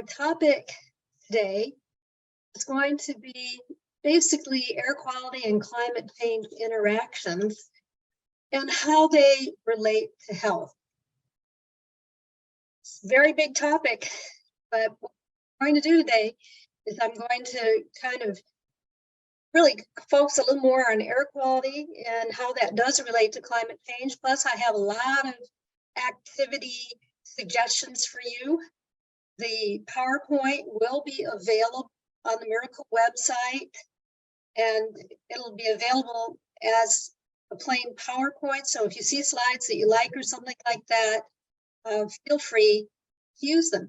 topic today is going to be basically air quality and climate change interactions and how they relate to health. It's a very big topic, but what I'm going to do today is I'm going to kind of really focus a little more on air quality and how that does relate to climate change. Plus, I have a lot of activity suggestions for you. The PowerPoint will be available on the Miracle website, and it'll be available as a plain PowerPoint. So if you see slides that you like or something like that, feel free to use them.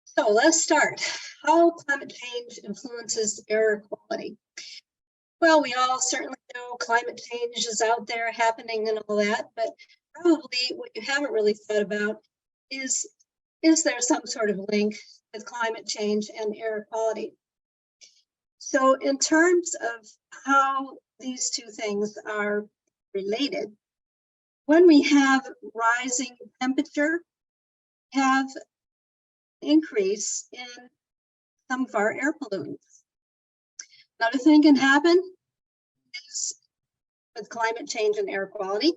So let's start. How climate change influences air quality. Well, we all certainly know climate change is out there happening and all that, but probably what you haven't really thought about is there some sort of link with climate change and air quality? So in terms of how these two things are related, when we have rising temperature, have increase in some of our air pollutants. Another thing can happen is with climate change and air quality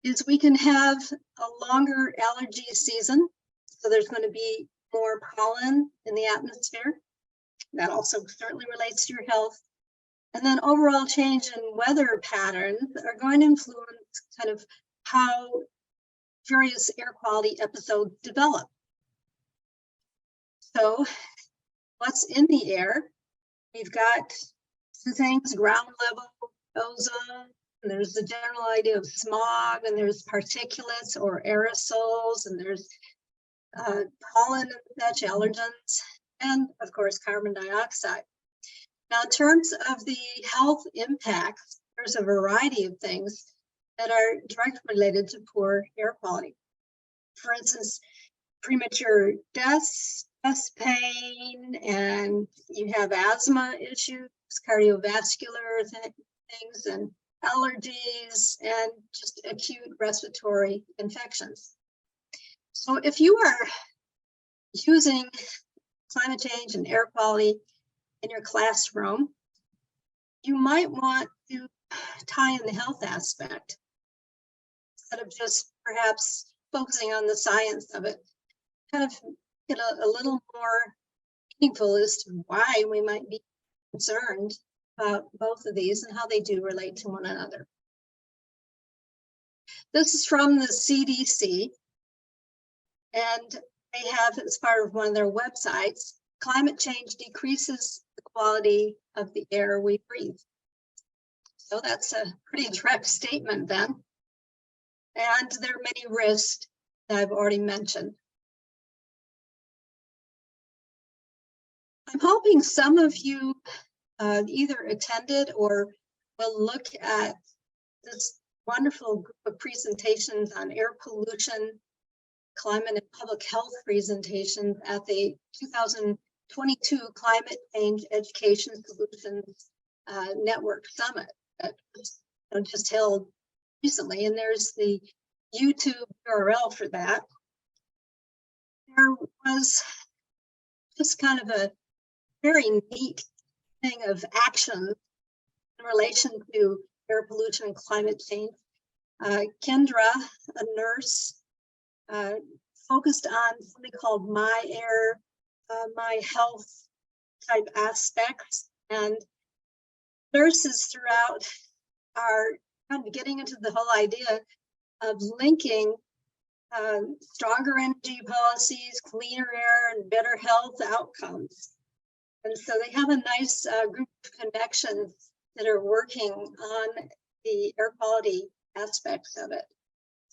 is we can have a longer allergy season. So there's going to be more pollen in the atmosphere. That also certainly relates to your health. And then overall change in weather patterns are going to influence kind of how various air quality episodes develop. So what's in the air? We've got two things: ground level ozone, and there's the general idea of smog, and there's particulates or aerosols, and there's pollen and such, allergens, and of course carbon dioxide. Now, in terms of the health impacts, there's a variety of things that are directly related to poor air quality. For instance, premature deaths, chest pain, and you have asthma issues, cardiovascular things, and allergies, and just acute respiratory infections. So if you are using climate change and air quality in your classroom, you might want to tie in the health aspect instead of just perhaps focusing on the science of it. Kind of get a little more meaningful as to why we might be concerned about both of these and how they do relate to one another. This is from the CDC, and they have, as part of one of their websites, climate change decreases the quality of the air we breathe. So that's a pretty direct statement then. And there are many risks that I've already mentioned. I'm hoping some of you either attended or will look at this wonderful group of presentations on air pollution, climate and public health presentations at the 2022 Climate Change Education Solutions Network Summit that just held recently, and there's the YouTube URL for that. There was just kind of a very neat thing of action in relation to air pollution and climate change. Kendra, a nurse, focused on something called My Air, My Health type aspects, and nurses throughout are kind of getting into the whole idea of linking stronger energy policies, cleaner air, and better health outcomes. And so they have a nice group of connections that are working on the air quality aspects of it.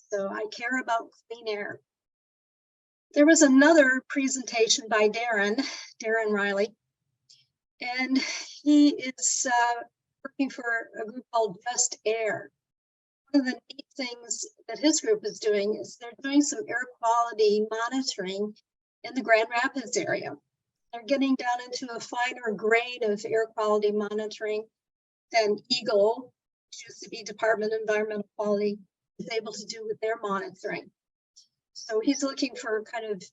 So I care about clean air. There was another presentation by Darren Riley, and he is working for a group called Just Air. One of the neat things that his group is doing is they're doing some air quality monitoring in the Grand Rapids area. They're getting down into a finer grade of air quality monitoring than EGLE, which used to be Department of Environmental Quality, is able to do with their monitoring. So he's looking for kind of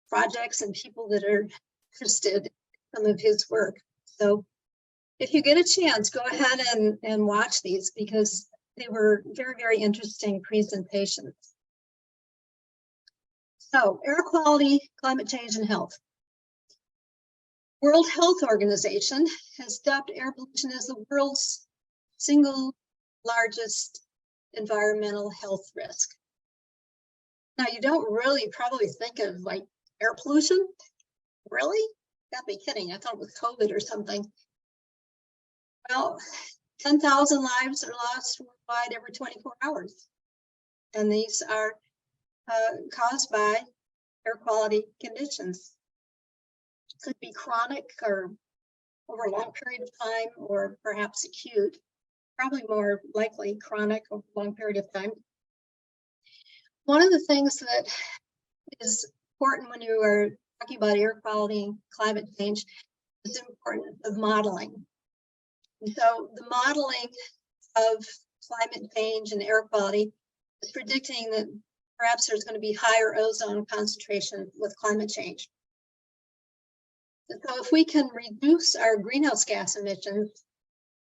projects and people that are interested in some of his work. So if you get a chance, go ahead and watch these because they were very, very interesting presentations. So air quality, climate change, and health. World Health Organization has dubbed air pollution as the world's single largest environmental health risk. Now, you don't really probably think of like air pollution. Really? Gotta be kidding. I thought it was COVID or something. Well, 10,000 lives are lost worldwide every 24 hours. And these are caused by air quality conditions. It could be chronic or over a long period of time, or perhaps acute, probably more likely chronic over a long period of time. One of the things that is important when you are talking about air quality and climate change is the importance of modeling. And so the modeling of climate change and air quality is predicting that perhaps there's going to be higher ozone concentration with climate change. And so if we can reduce our greenhouse gas emissions,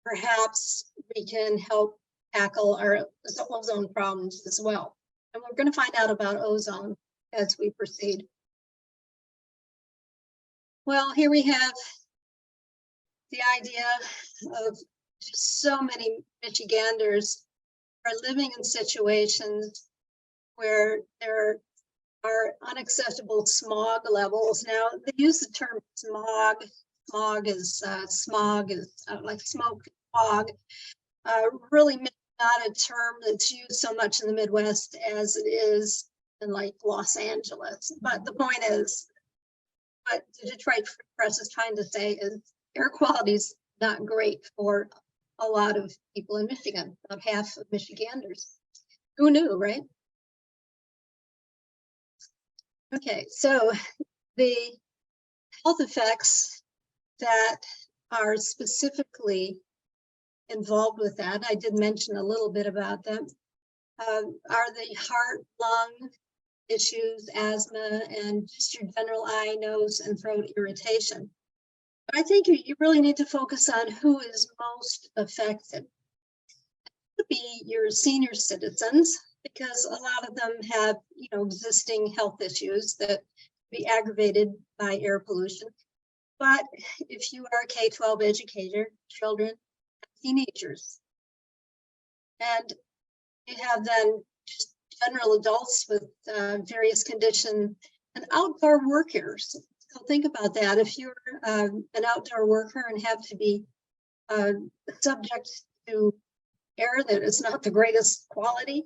perhaps we can help tackle our ozone problems as well. And we're going to find out about ozone as we proceed. Well, here we have the idea of just so many Michiganders are living in situations where there are unacceptable smog levels. Now, they use the term smog. Smog is like smoke, fog. Really not a term that's used so much in the Midwest as it is in like Los Angeles. But the point is, what the Detroit Free Press is trying to say is air quality is not great for a lot of people in Michigan, about half of Michiganders. Who knew, right? Okay, so the health effects that are specifically involved with that, I did mention a little bit about them, are the heart, lung issues, asthma, and just your general eye, nose, and throat irritation. But I think you really need to focus on who is most affected. It could be your senior citizens, because a lot of them have, existing health issues that be aggravated by air pollution. But if you are a K-12 educator, children, teenagers, and you have then just general adults with various conditions and outdoor workers. So think about that. If you're an outdoor worker and have to be subject to air that is not the greatest quality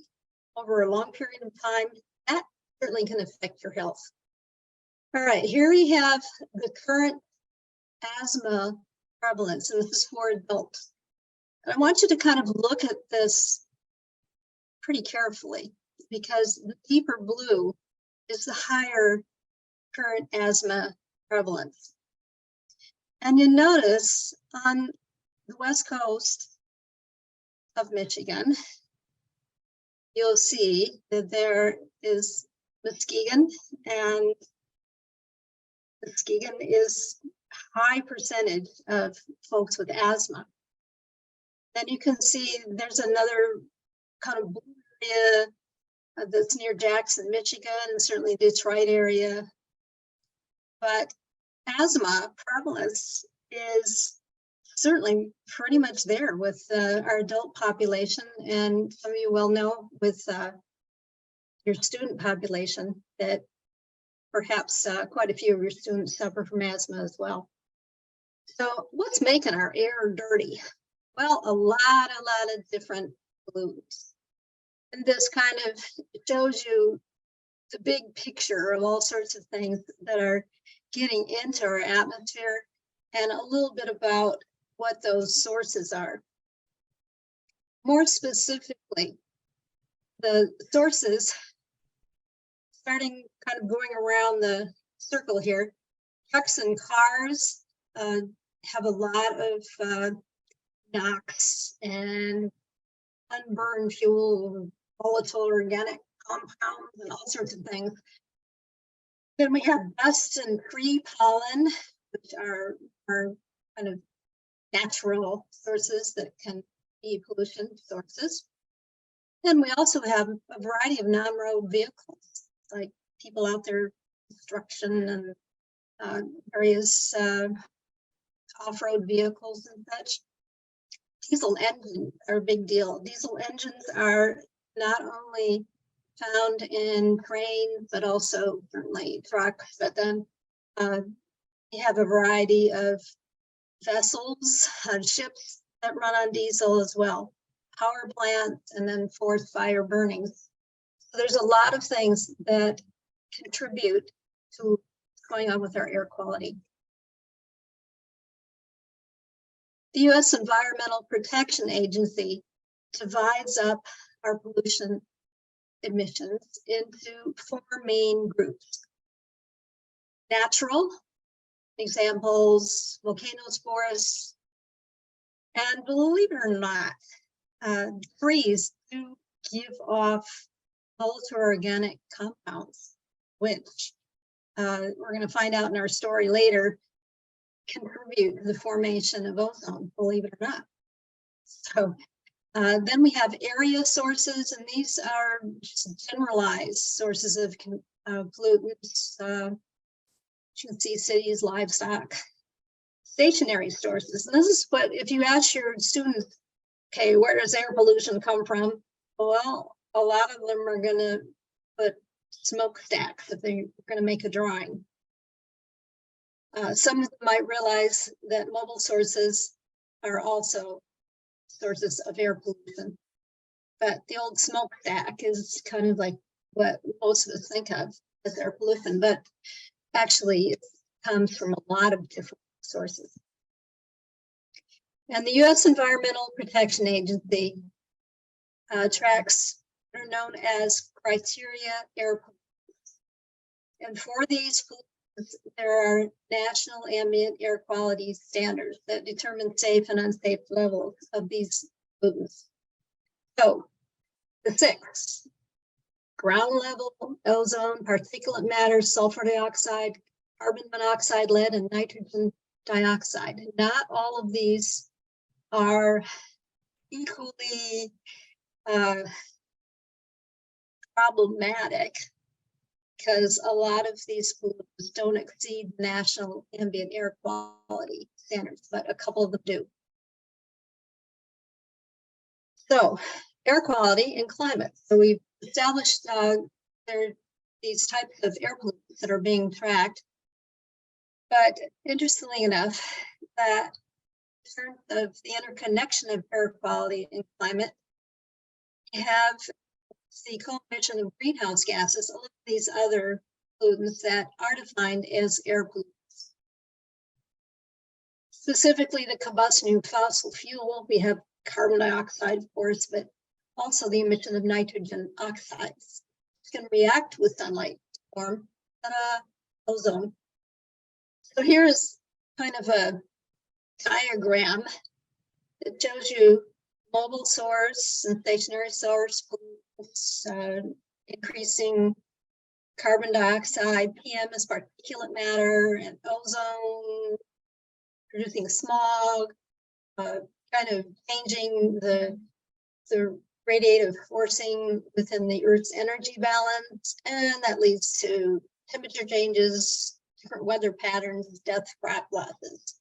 over a long period of time, that certainly can affect your health. All right, here we have the current asthma prevalence, and this is for adults. And I want you to kind of look at this pretty carefully, because the deeper blue is the higher current asthma prevalence. And you notice on the west coast of Michigan, you'll see that there is Muskegon, and Muskegon is high percentage of folks with asthma. Then you can see there's another kind of blue area that's near Jackson, Michigan, and certainly Detroit area. But asthma prevalence is certainly pretty much there with our adult population, and some of you well know with your student population that perhaps quite a few of your students suffer from asthma as well. So what's making our air dirty? Well, a lot of different pollutants. And this kind of shows you the big picture of all sorts of things that are getting into our atmosphere, and a little bit about what those sources are. More specifically, the sources, starting kind of going around the circle here, trucks and cars have a lot of NOx and unburned fuel, volatile organic compounds, and all sorts of things. Then we have dust and tree pollen, which are kind of natural sources that can be pollution sources. And we also have a variety of non-road vehicles, like people out there, construction and various off-road vehicles and such. Diesel engines are a big deal. Diesel engines are not only found in trains, but also certainly trucks. But then we have a variety of vessels, ships that run on diesel as well, power plants, and then forest fire burnings. So there's a lot of things that contribute to what's going on with our air quality. The U.S. Environmental Protection Agency divides up our pollution emissions into 4 main groups. Natural, examples, volcanoes, forests, and believe it or not, trees do give off volatile organic compounds, which we're going to find out in our story later, contribute to the formation of ozone, believe it or not. So then we have area sources, and these are just generalized sources of pollutants. You can see cities, livestock, stationary sources. And this is what, if you ask your students, okay, where does air pollution come from? Well, a lot of them are going to put smokestacks if they're going to make a drawing. Some of them might realize that mobile sources are also sources of air pollution. But the old smokestack is kind of like what most of us think of as air pollution, but actually it comes from a lot of different sources. And the U.S. Environmental Protection Agency tracks what are known as criteria air pollutants. And for these pollutants, there are national ambient air quality standards that determine safe and unsafe levels of these pollutants. So the 6, ground level, ozone, particulate matter, sulfur dioxide, carbon monoxide, lead, and nitrogen dioxide. Not all of these are equally problematic, because a lot of these pollutants don't exceed national ambient air quality standards, but a couple of them do. So, air quality and climate. So we've established there are these types of air pollutants that are being tracked. But interestingly enough, that in terms of the interconnection of air quality and climate, we have the co-emission of greenhouse gases, all of these other pollutants that are defined as air pollutants. Specifically, the combustion of fossil fuel, we have carbon dioxide, of course, but also the emission of nitrogen oxides. It can react with sunlight to form ozone. So here is kind of a diagram that shows you mobile source and stationary source pollutants, increasing carbon dioxide, PM is particulate matter, and ozone, producing smog, kind of changing the radiative forcing within the Earth's energy balance, and that leads to temperature changes, different weather patterns, death, crop losses.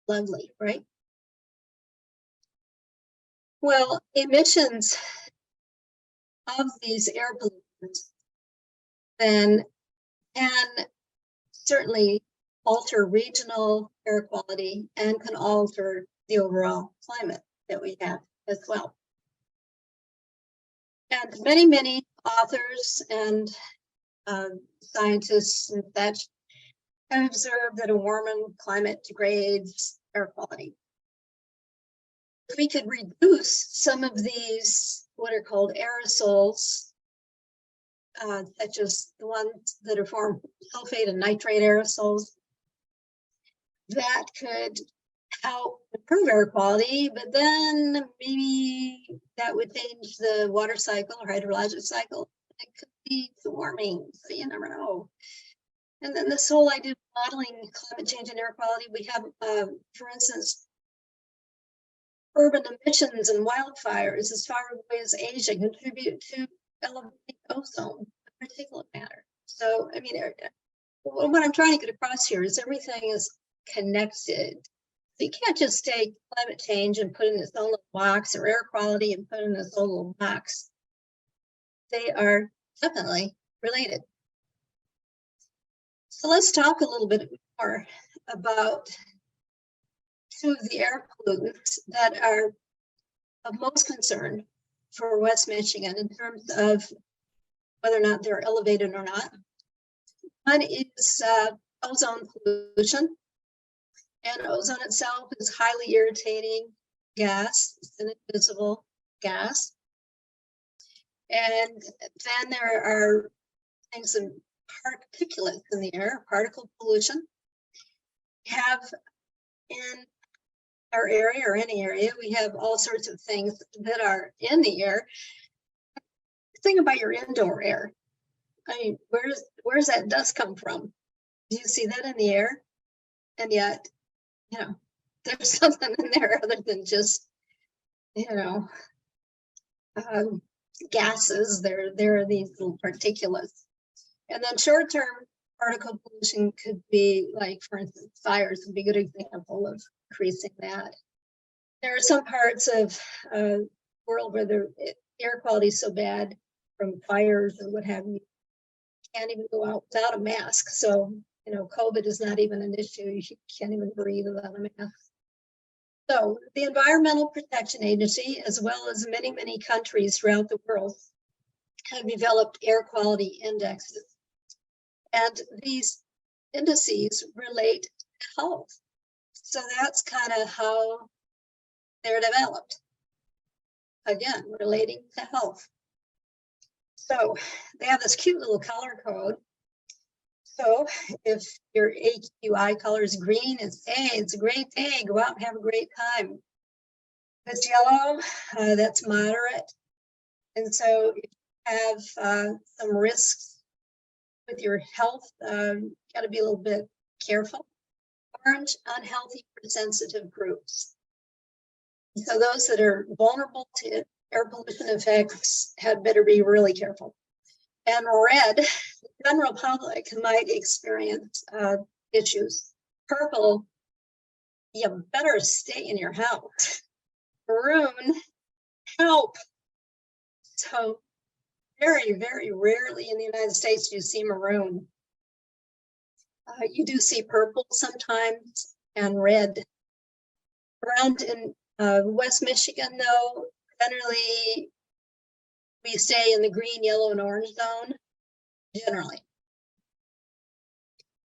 Lovely, right? Well, emissions of these air pollutants then can certainly alter regional air quality and can alter the overall climate that we have as well. And many authors and scientists and such have observed that a warming climate degrades air quality. If we could reduce some of these, what are called aerosols, such as the ones that are formed sulfate and nitrate aerosols, that could help improve air quality, but then maybe that would change the water cycle or hydrologic cycle. It could lead to warming, so you never know. And then this whole idea of modeling climate change and air quality, we have, for instance, urban emissions and wildfires as far away as Asia contribute to elevating ozone, particulate matter. So, I mean, what I'm trying to get across here is everything is connected. So you can't just take climate change and put in its own little box, or air quality and put in its own little box. They are definitely related. So let's talk a little bit more about two of the air pollutants that are of most concern for West Michigan in terms of whether or not they're elevated or not. One is ozone pollution. And ozone itself is highly irritating gas. It's an invisible gas. And then there are things in particulates in the air, particle pollution. We have in our area, or any area, we have all sorts of things that are in the air. Think about your indoor air. I mean, where's that dust come from? Do you see that in the air? And yet, you know, there's something in there other than just, you know, gases. There are these little particulates. And then short-term particle pollution could be, like, for instance, fires would be a good example of increasing that. There are some parts of the world where the air quality is so bad from fires or what have you, can't even go out without a mask. So, you know, COVID is not even an issue. You can't even breathe without a mask. So the Environmental Protection Agency, as well as many, many countries throughout the world, have developed air quality indexes. And these indices relate to health. So that's kind of how they're developed. Again, relating to health. So they have this cute little color code. So if your AQI color is green, it's, hey, it's a great day, go out and have a great time. If it's yellow, that's moderate. And so if you have some risks with your health, got to be a little bit careful. Orange, unhealthy for sensitive groups. So those that are vulnerable to air pollution effects had better be really careful. And red, the general public might experience issues. Purple, you better stay in your house. Maroon, help. So very, very rarely in the United States do you see maroon. You do see purple sometimes and red. Around in West Michigan, though, generally we stay in the green, yellow, and orange zone, generally.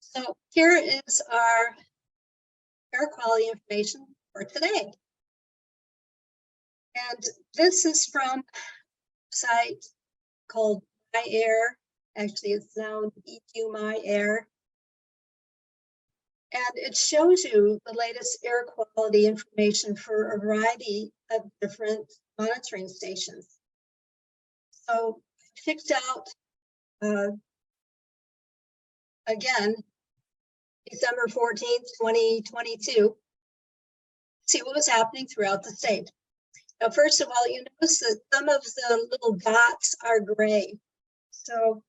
So here is our air quality information for today. And this is from a site called My Air. Actually, it's now EQ My Air. And it shows you the latest air quality information for a variety of different monitoring stations. So I picked out, again, December 14th, 2022, see what was happening throughout the state. Now, first of all, you notice that some of the little dots are gray. So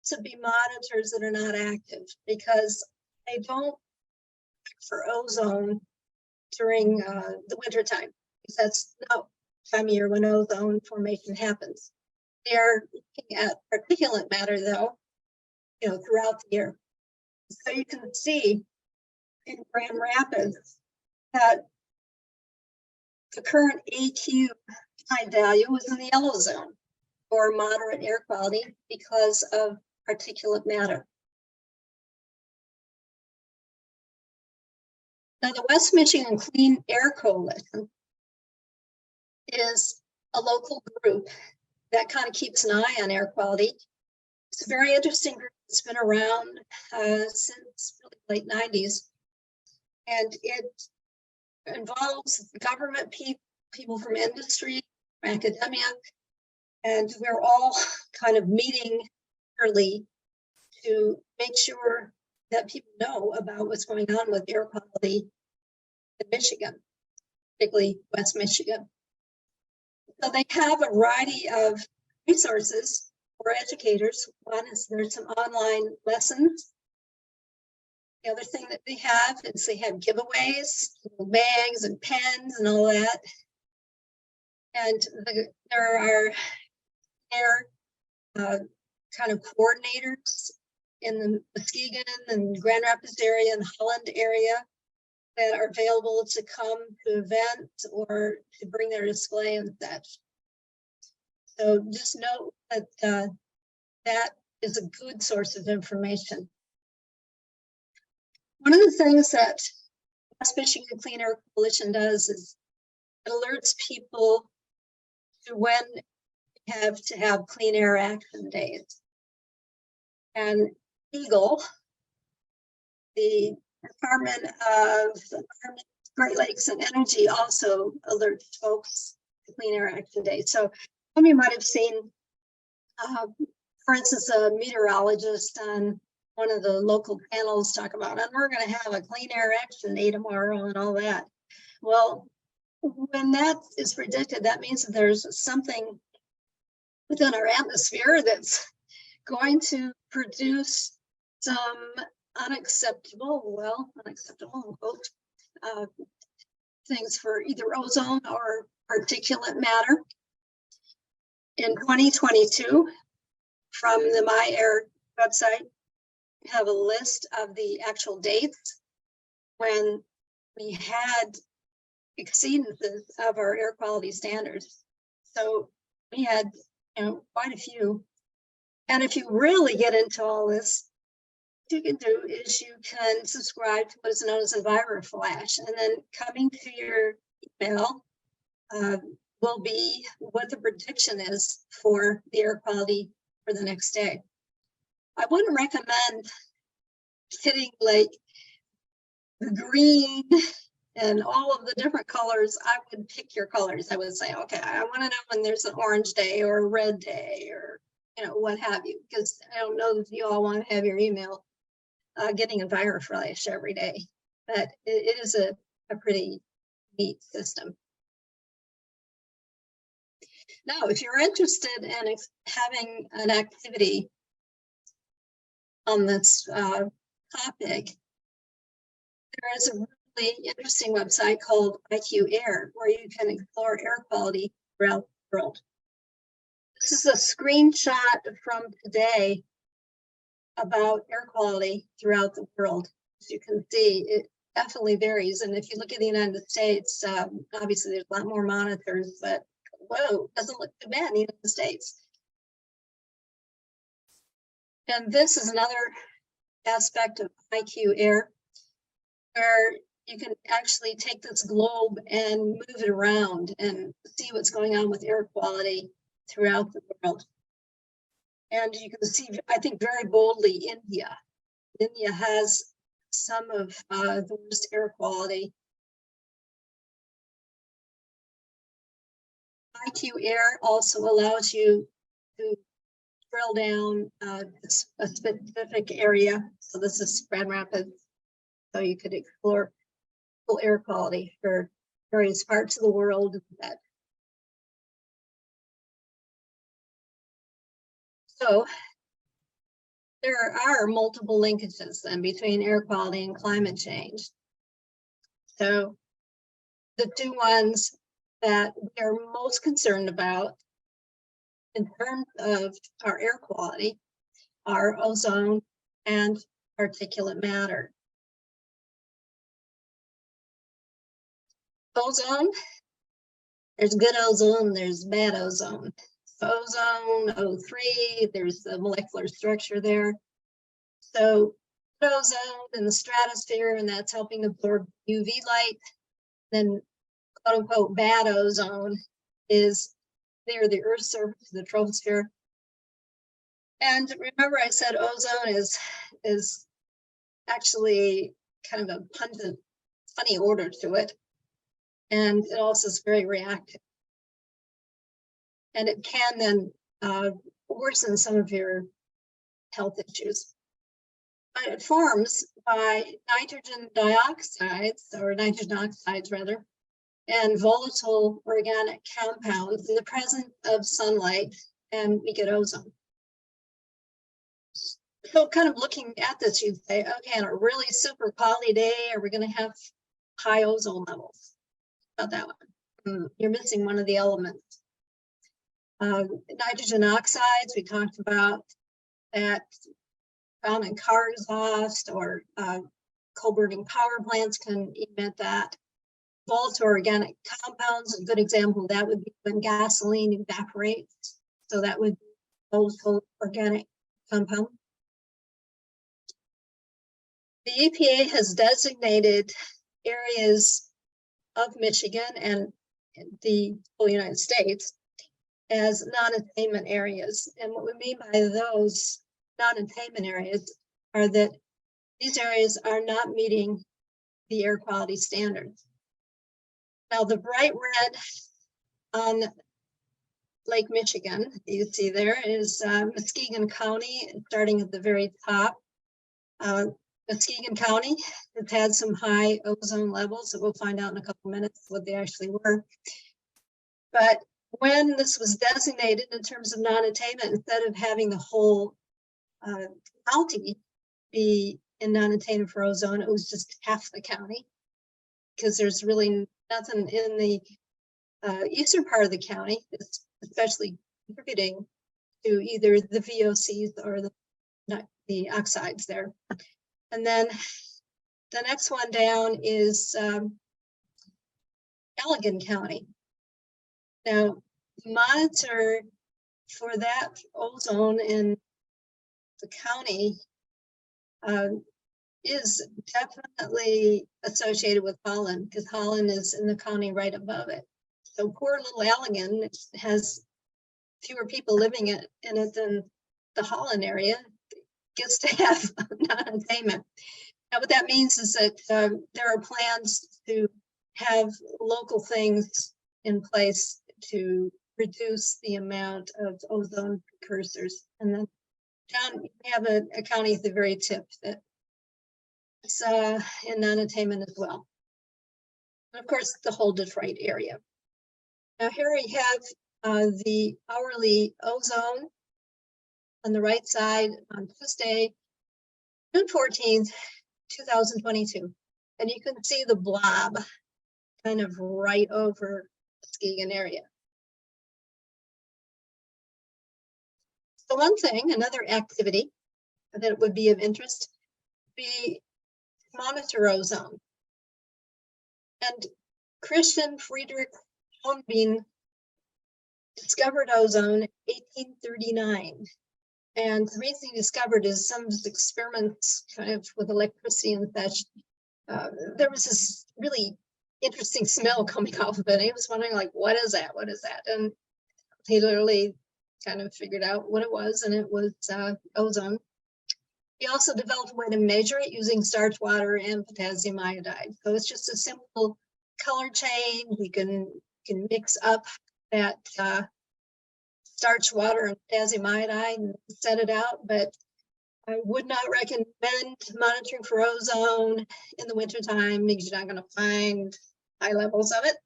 this would be monitors that are not active because they don't check for ozone during the winter time, because that's not time of year when ozone formation happens. They're looking at particulate matter, though, you know, throughout the year. So you can see in Grand Rapids that the current AQI value is in the yellow zone, or moderate air quality, because of particulate matter. Now, the West Michigan Clean Air Coalition is a local group that kind of keeps an eye on air quality. It's a very interesting group. It's been around since really late 90s. And it involves government people from industry, from academia, and we're all kind of meeting early to make sure that people know about what's going on with air quality in Michigan, particularly West Michigan. So they have a variety of resources for educators. One is there's some online lessons. The other thing that they have is they have giveaways, bags and pens and all that. And there are kind of coordinators in the Muskegon and Grand Rapids area and Holland area that are available to come to events or to bring their display and such. So just know that that is a good source of information. One of the things that West Michigan Clean Air Coalition does is it alerts people to when you have to have clean air action days. And EGLE, the Department of Great Lakes and Energy, also alerts folks to Clean Air Action Day. So some of you might have seen, for instance, a meteorologist on one of the local panels talk about, and we're going to have a Clean Air Action Day tomorrow and all that. Well, when that is predicted, that means that there's something within our atmosphere that's going to produce some unacceptable quote, things for either ozone or particulate matter. In 2022, from the MyAir website, we have a list of the actual dates when we had exceedances of our air quality standards. So we had, quite a few. And if you really get into all this, what you can do is you can subscribe to what is known as EnviroFlash, and then coming to your email will be what the prediction is for the air quality for the next day. I wouldn't recommend hitting like the green and all of the different colors. I would pick your colors. I would say, okay, I want to know when there's an orange day or a red day or what have you, because I don't know if you all want to have your email getting EnviroFlash every day, but it is a pretty neat system. Now, if you're interested in having an activity on this topic, there is a really interesting website called IQ Air, where you can explore air quality throughout the world. This is a screenshot from today about air quality throughout the world. As you can see, it definitely varies. And if you look at the United States, obviously there's a lot more monitors, but whoa, doesn't look too bad in the United States. And this is another aspect of IQ Air, where you can actually take this globe and move it around and see what's going on with air quality throughout the world. And you can see, I think, very boldly, India. India has some of the worst air quality. IQ Air also allows you to drill down a specific area. So this is Grand Rapids. So you could explore full air quality for various parts of the world. So there are multiple linkages then between air quality and climate change. So the two ones that we are most concerned about in terms of our air quality are ozone and particulate matter. Ozone, there's good ozone, there's bad ozone. Ozone, O3, there's the molecular structure there. So ozone in the stratosphere, and that's helping absorb UV light. Then quote unquote bad ozone is near the Earth's surface, the troposphere. And remember I said ozone is actually kind of a pungent, funny odor to it. And it also is very reactive. And it can then worsen some of your health issues. It forms by nitrogen dioxides, or nitrogen oxides rather, and volatile organic compounds in the presence of sunlight, and we get ozone. So kind of looking at this, you'd say, okay, on a really super cloudy day, are we going to have high ozone levels? About that one. You're missing one of the elements. Nitrogen oxides, we talked about that, found in car exhaust, or coal burning power plants can emit that. Volatile organic compounds, a good example of that would be when gasoline evaporates. So that would be volatile organic compound. The EPA has designated areas of Michigan and the whole United States as non-attainment areas. And what we mean by those non-attainment areas are that these areas are not meeting the air quality standards. Now, the bright red on Lake Michigan, you see there, is Muskegon County, starting at the very top. Muskegon County has had some high ozone levels, so we'll find out in a couple minutes what they actually were. But when this was designated in terms of non-attainment, instead of having the whole county be in non-attainment for ozone, it was just half the county, because there's really nothing in the eastern part of the county that's especially contributing to either the VOCs or the oxides there. And then the next one down is Allegan County. Now, monitor for that ozone in the county is definitely associated with Holland, because Holland is in the county right above it. So poor little Allegan has fewer people living in it than the Holland area gets to have non-attainment. Now, what that means is that there are plans to have local things in place to reduce the amount of ozone precursors. And then down, we have a county at the very tip that is in non-attainment as well. And of course, the whole Detroit area. Now here we have the hourly ozone on the right side on Tuesday, June 14th, 2022. And you can see the blob kind of right over the Muskegon area. So one thing, another activity that would be of interest, be monitor ozone. And Christian Friedrich Hornbein discovered ozone in 1839. And the reason he discovered is some of his experiments kind of with electricity and such. There was this really interesting smell coming off of it. And he was wondering, like, what is that? What is that? And he literally kind of figured out what it was, and it was ozone. He also developed a way to measure it using starch water and potassium iodide. So it's just a simple color change. You can mix up that starch water and potassium iodide and set it out, but I would not recommend monitoring for ozone in the wintertime because you're not going to find high levels of it.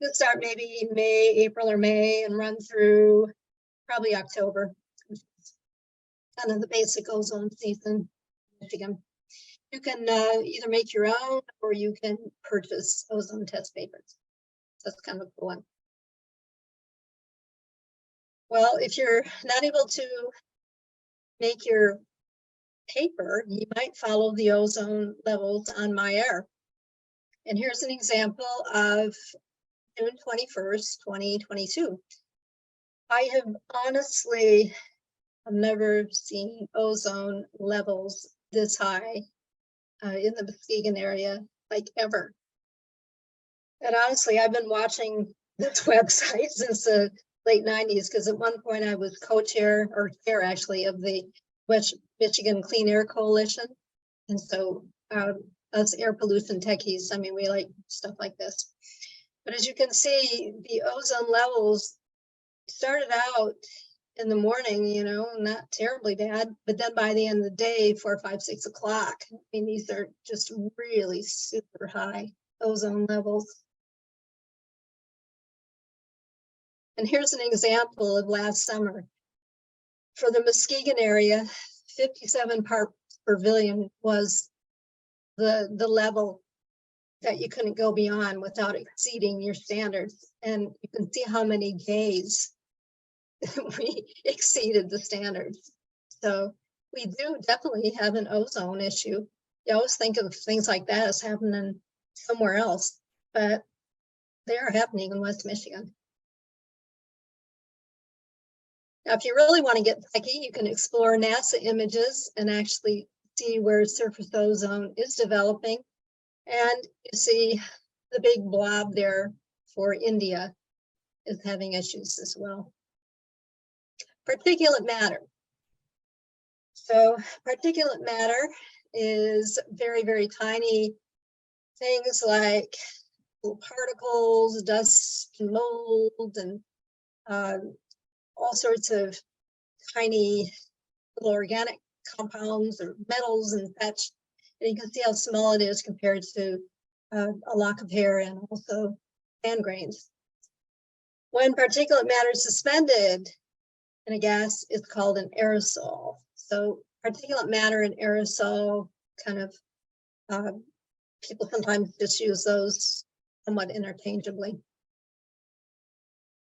You'll start maybe May, April or May and run through probably October, which is kind of the basic ozone season in Michigan. You can either make your own or you can purchase ozone test papers. So that's kind of a cool one. Well, if you're not able to make your paper, you might follow the ozone levels on MyAir. And here's an example of June 21st, 2022. I have honestly never seen ozone levels this high in the Muskegon area, like ever. And honestly, I've been watching this website since the late 90s, because at one point I was co-chair, or chair actually, of the West Michigan Clean Air Coalition. And so us air pollution techies, I mean, we like stuff like this. But as you can see, the ozone levels started out in the morning, you know, not terribly bad. But then by the end of the day, 4, 5, 6 o'clock, I mean, these are just really super high ozone levels. And here's an example of last summer. For the Muskegon area, 57 parts per billion was the level that you couldn't go beyond without exceeding your standards. And you can see how many days we exceeded the standards. So we do definitely have an ozone issue. You always think of things like that as happening somewhere else, but they are happening in West Michigan. Now, if you really want to get techy, you can explore NASA images and actually see where surface ozone is developing. And you see the big blob there for India is having issues as well. Particulate matter. So particulate matter is very, very tiny things like little particles, dust, and mold, and all sorts of tiny little organic compounds or metals and such. And you can see how small it is compared to a lock of hair and also sand grains. When particulate matter is suspended in a gas, it's called an aerosol. So particulate matter and aerosol kind of, people sometimes just use those somewhat interchangeably.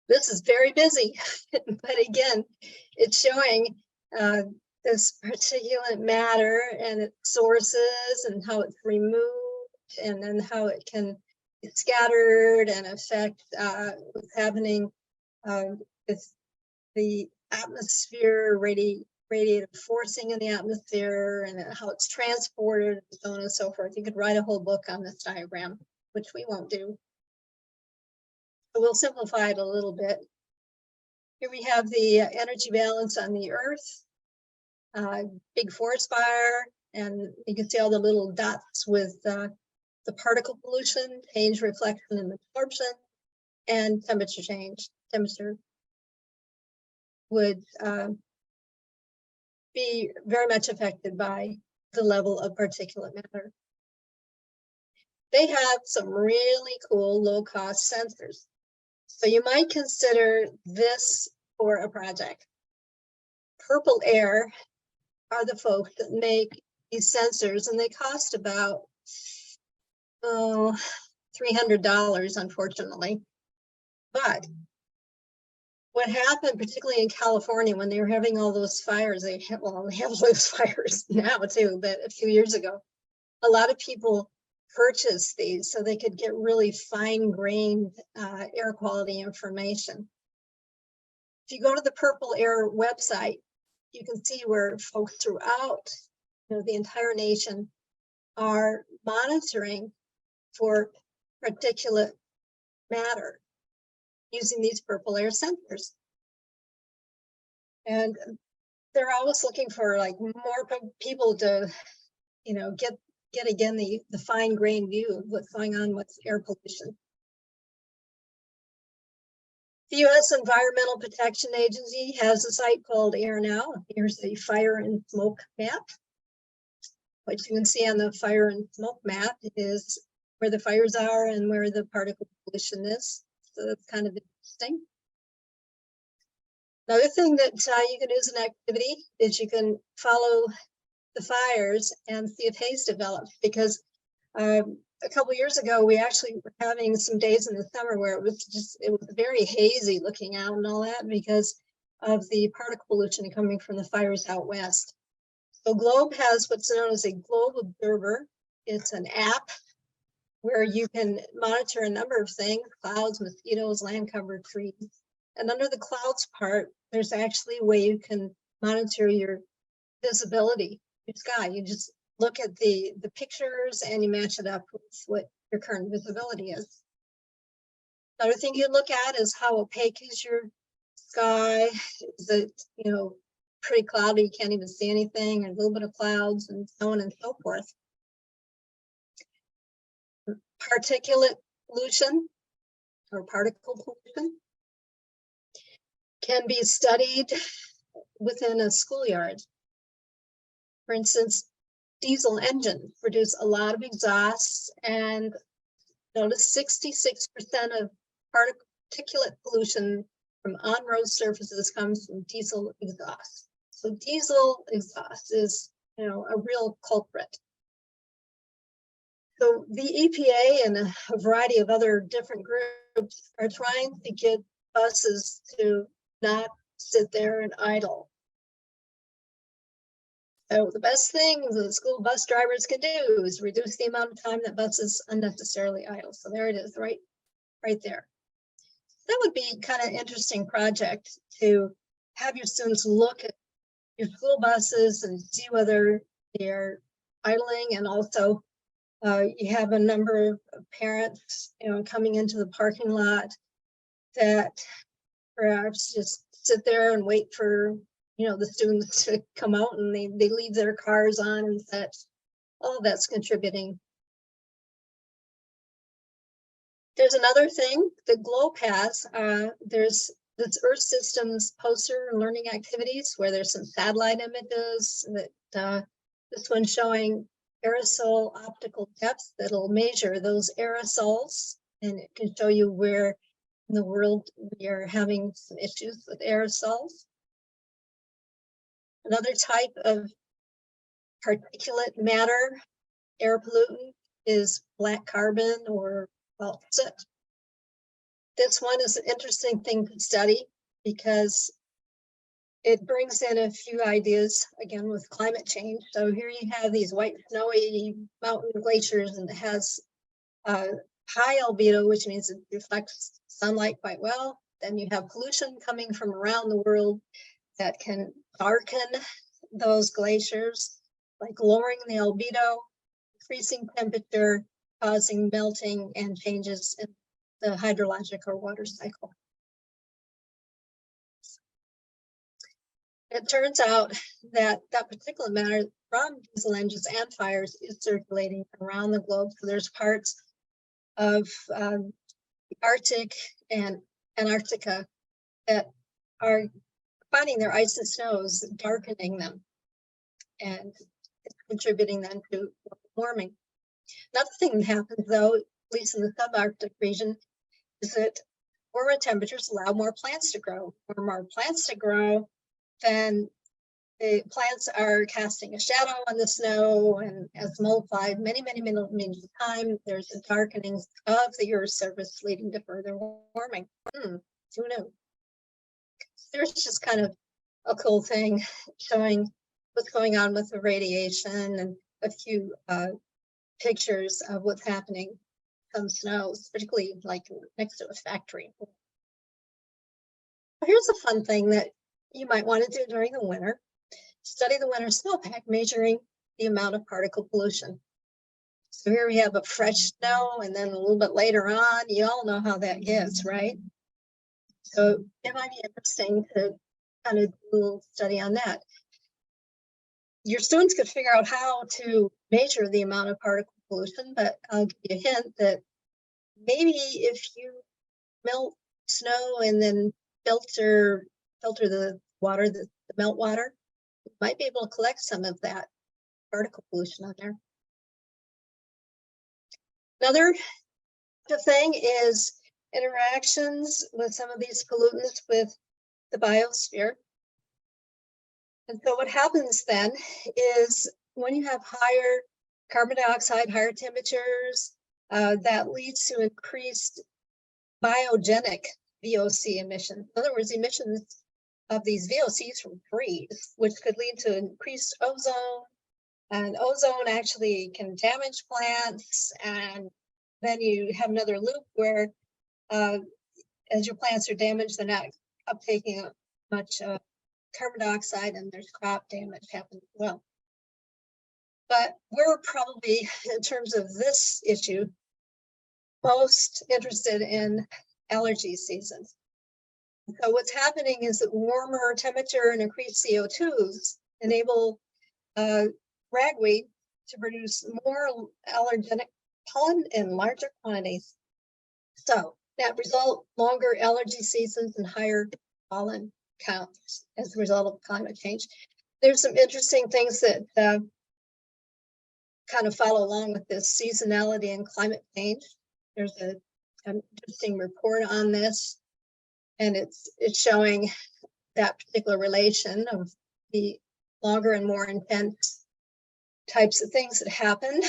This is very busy, but again, it's showing this particulate matter and its sources and how it's removed and then how it can be scattered and affect what's happening with the atmosphere, radiative forcing in the atmosphere, and how it's transported, and so on and so forth. You could write a whole book on this diagram, which we won't do. So we'll simplify it a little bit. Here we have the energy balance on the Earth, big forest fire, and you can see all the little dots with the particle pollution, change, reflection, and absorption, and temperature change. Temperature would be very much affected by the level of particulate matter. They have some really cool low-cost sensors. So you might consider this for a project. Purple Air are the folks that make these sensors, and they cost about $300, unfortunately. But what happened, particularly in California, when they were having all those fires, they have those fires now too, but a few years ago, a lot of people purchased these so they could get really fine-grained air quality information. If you go to the Purple Air website, you can see where folks throughout, the entire nation are monitoring for particulate matter using these Purple Air sensors. And they're always looking for like more people to, get again the fine-grained view of what's going on with air pollution. The U.S. Environmental Protection Agency has a site called Air Now. Here's the fire and smoke map. What you can see on the fire and smoke map is where the fires are and where the particle pollution is. So that's kind of interesting. Another thing that you can do as an activity is you can follow the fires and see if haze develops, because a couple years ago we actually were having some days in the summer where it was very hazy looking out and all that because of the particle pollution coming from the fires out west. So Globe has what's known as a Globe Observer. It's an app where you can monitor a number of things: clouds, mosquitoes, land cover, trees. And under the clouds part, there's actually a way you can monitor your visibility, your sky. You just look at the pictures and you match it up with what your current visibility is. Another thing you look at is how opaque is your sky. Is it, pretty cloudy, you can't even see anything, and a little bit of clouds, and so on and so forth. Particulate pollution or particle pollution can be studied within a schoolyard. For instance, diesel engines produce a lot of exhausts, and notice 66% of particulate pollution from on-road surfaces comes from diesel exhaust. So diesel exhaust is, a real culprit. So the EPA and a variety of other different groups are trying to get buses to not sit there and idle. So the best thing the school bus drivers can do is reduce the amount of time that buses unnecessarily idle. So there it is, right there. That would be kind of interesting project to have your students look at your school buses and see whether they're idling, and also you have a number of parents, coming into the parking lot that perhaps just sit there and wait for, the students to come out, and they leave their cars on and such. All that's contributing. There's another thing that Globe has. There's this Earth Systems poster and learning activities where there's some satellite images that this one's showing aerosol optical depth that'll measure those aerosols, and it can show you where in the world we are having some issues with aerosols. Another type of particulate matter air pollutant is black carbon, or soot. This one is an interesting thing to study because it brings in a few ideas, again, with climate change. So here you have these white snowy mountain glaciers, and it has high albedo, which means it reflects sunlight quite well. Then you have pollution coming from around the world that can darken those glaciers, like lowering the albedo, increasing temperature, causing melting and changes in the hydrologic or water cycle. It turns out that particulate matter from diesel engines and fires is circulating around the globe. So there's parts of the Arctic and Antarctica that are finding their ice and snows, darkening them, and it's contributing then to warming. Another thing that happens, though, at least in the subarctic region, is that warmer temperatures allow more plants to grow. Where more plants to grow, then the plants are casting a shadow on the snow, and as multiplied many millimeters of time, there's a darkening of the Earth's surface, leading to further warming. Who knew? There's just kind of a cool thing showing what's going on with the radiation, and a few pictures of what's happening some snows, particularly like next to a factory. Here's a fun thing that you might want to do during the winter. Study the winter snowpack, measuring the amount of particle pollution. So here we have a fresh snow, and then a little bit later on, you all know how that gets, right? So it might be interesting to kind of do a little study on that. Your students could figure out how to measure the amount of particle pollution, but I'll give you a hint that maybe if you melt snow and then filter the water, the melt water, you might be able to collect some of that particle pollution on there. Another thing is interactions with some of these pollutants with the biosphere. And so what happens then is when you have higher carbon dioxide, higher temperatures, that leads to increased biogenic VOC emissions. In other words, emissions of these VOCs from trees, which could lead to increased ozone, and ozone actually can damage plants. And then you have another loop where as your plants are damaged, they're not uptaking much carbon dioxide, and there's crop damage happening as well. But we're probably, in terms of this issue, most interested in allergy seasons. So what's happening is that warmer temperature and increased CO2s enable ragweed to produce more allergenic pollen in larger quantities. So that result, longer allergy seasons and higher pollen counts as a result of climate change. There's some interesting things that kind of follow along with this seasonality and climate change. There's an interesting report on this, and it's showing that particular relation of the longer and more intense types of things that happen.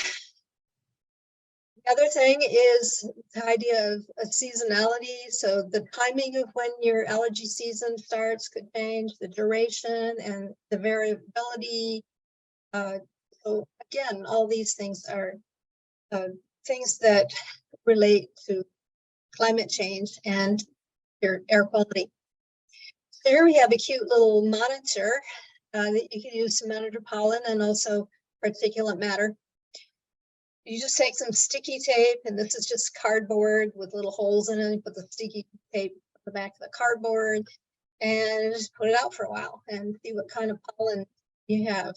The other thing is the idea of a seasonality. So the timing of when your allergy season starts could change, the duration and the variability. So again, all these things are things that relate to climate change and your air quality. So here we have a cute little monitor that you can use to monitor pollen and also particulate matter. You just take some sticky tape, and this is just cardboard with little holes in it. You put the sticky tape on the back of the cardboard and just put it out for a while and see what kind of pollen you have.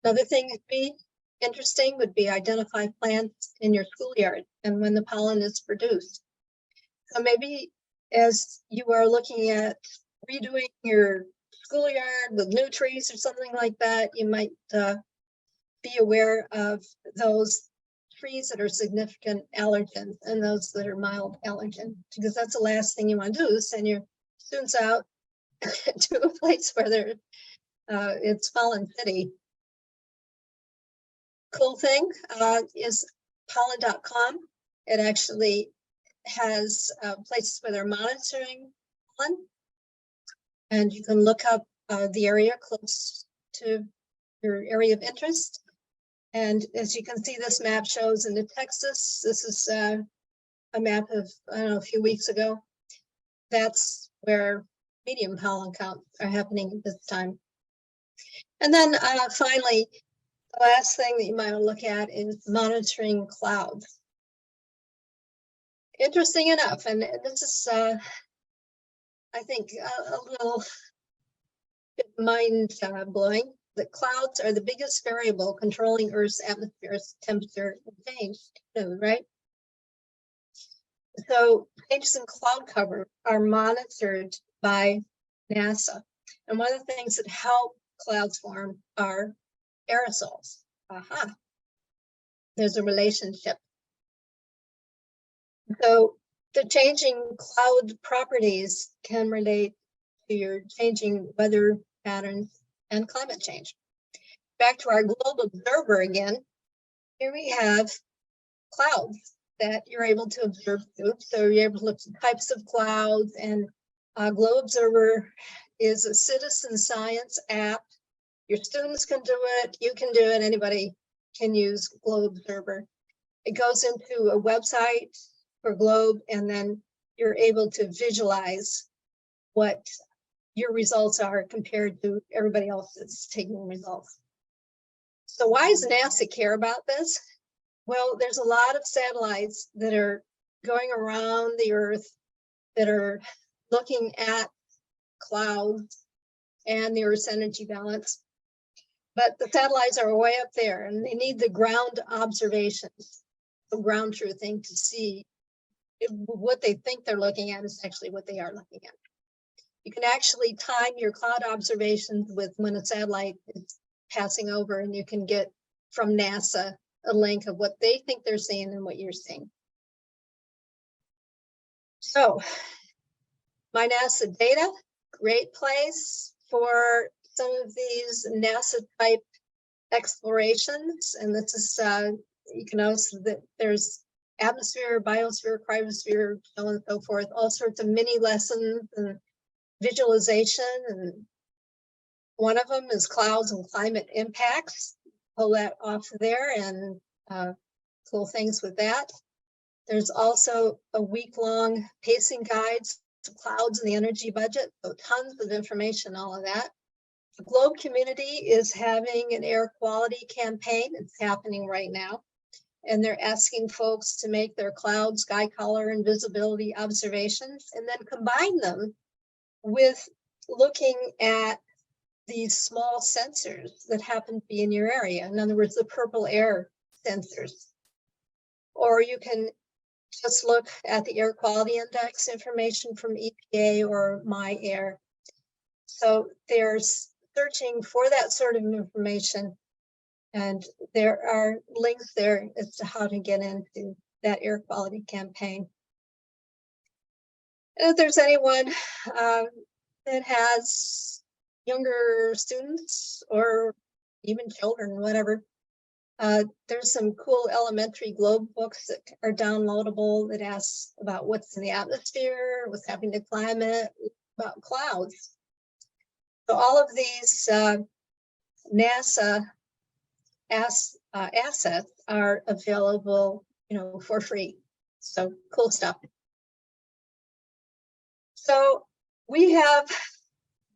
Another thing that'd be interesting would be identify plants in your schoolyard and when the pollen is produced. So maybe as you are looking at redoing your schoolyard with new trees or something like that, you might be aware of those trees that are significant allergens and those that are mild allergen, because that's the last thing you want to do is send your students out to a place where it's pollen city. Cool thing is pollen.com. It actually has places where they're monitoring pollen, and you can look up the area close to your area of interest. And as you can see, this map shows into Texas. This is a map of, I don't know, a few weeks ago. That's where medium pollen counts are happening at this time. And then finally, the last thing that you might want to look at is monitoring clouds. Interesting enough, and this is, I think, a little bit mind-blowing. The clouds are the biggest variable controlling Earth's atmosphere's temperature and change, right? So changes in cloud cover are monitored by NASA. And one of the things that help clouds form are aerosols. Aha. There's a relationship. So the changing cloud properties can relate to your changing weather patterns and climate change. Back to our globe observer again. Here we have clouds that you're able to observe too. So you're able to look at types of clouds, and Globe Observer is a citizen science app. Your students can do it, you can do it, anybody can use Globe Observer. It goes into a website for Globe, and then you're able to visualize what your results are compared to everybody else that's taking results. So why does NASA care about this? Well, there's a lot of satellites that are going around the Earth that are looking at clouds and the Earth's energy balance. But the satellites are way up there, and they need the ground observations, the ground truthing, to see if what they think they're looking at is actually what they are looking at. You can actually time your cloud observations with when a satellite is passing over, and you can get from NASA a link of what they think they're seeing and what you're seeing. So, my NASA data, great place for some of these NASA type explorations. And this is, you can notice that there's atmosphere, biosphere, cryosphere, so on and so forth, all sorts of mini lessons and visualization. And one of them is clouds and climate impacts. Pull that off there, and cool things with that. There's also a week-long pacing guides to clouds and the energy budget, so tons of information, all of that. The Globe community is having an air quality campaign. It's happening right now, and they're asking folks to make their cloud, sky color, and visibility observations, and then combine them with looking at these small sensors that happen to be in your area. In other words, the purple air sensors. Or you can just look at the air quality index information from EPA or My Air. So they're searching for that sort of information. And there are links there as to how to get into that air quality campaign. And if there's anyone that has younger students or even children, whatever, there's some cool elementary globe books that are downloadable that asks about what's in the atmosphere, what's happening to climate, about clouds. So all of these NASA assets are available, for free. So cool stuff. So we have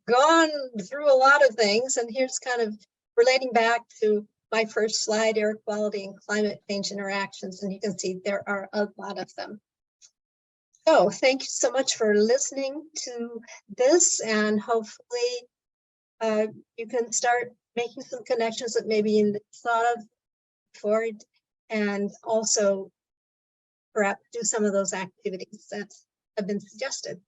gone through a lot of things, and here's kind of relating back to my first slide, air quality and climate change interactions, and you can see there are a lot of them. So thank you so much for listening to this, and hopefully you can start making some connections that maybe you thought of before, and also perhaps do some of those activities that have been suggested.